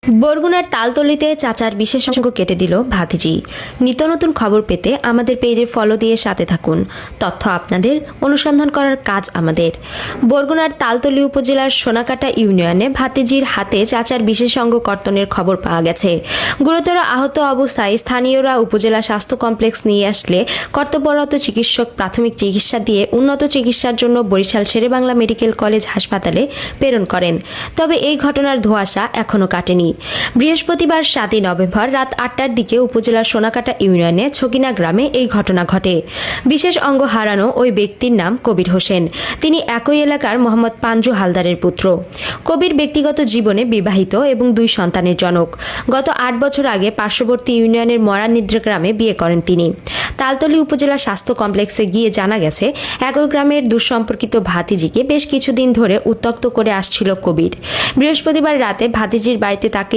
বরগুনার তালতলিতে চাচার বিশেষজ্ঞ কেটে দিল ভাতিজি। নিত্য নতুন খবর পেতে আমাদের পেজে ফলো দিয়ে সাথে থাকুন। তথ্য আপনাদের, অনুসন্ধান করার কাজ আমাদের। বরগুনার তালতলি উপজেলার সোনাকাটা ইউনিয়নে ভাতিজির হাতে চাচার বিশেষজ্ঞ কর্তনের খবর পাওয়া গেছে। গুরুতর আহত অবস্থায় স্থানীয়রা উপজেলা স্বাস্থ্য কমপ্লেক্স নিয়ে আসলে কর্তব্যরত চিকিৎসক প্রাথমিক চিকিৎসা দিয়ে উন্নত চিকিৎসার জন্য বরিশাল শেরেবাংলা মেডিকেল কলেজ হাসপাতালে প্রেরণ করেন। তবে এই ঘটনার ধোঁয়াশা এখনও কাটেনি। বৃহস্পতিবার 7 নভেম্বর রাত 8টার দিকে উপজেলার সোনাকাটা ইউনিয়নে ছকিনা গ্রামে এই ঘটনা ঘটে। বিশেষ অঙ্গ হারানো ওই ব্যক্তির নাম কবির হোসেন। তিনি একই এলাকার মোহাম্মদ পাঞ্জু হালদারের পুত্র। কবির ব্যক্তিগত জীবনে বিবাহিত এবং 2 সন্তানের জনক। গত 8 বছর আগে পার্শ্ববর্তী ইউনিয়নের মরানিদ্রা গ্রামে বিয়ে করেন তিনি। তালতলি উপজেলা স্বাস্থ্য কমপ্লেক্সে গিয়ে জানা গেছে, একই গ্রামের দুঃসম্পর্কিত ভাতিজিকে বেশ কিছুদিন ধরে উত্ত্যক্ত করে আসছিল কবির। বৃহস্পতিবার রাতে ভাতিজির বাড়িতে তাকে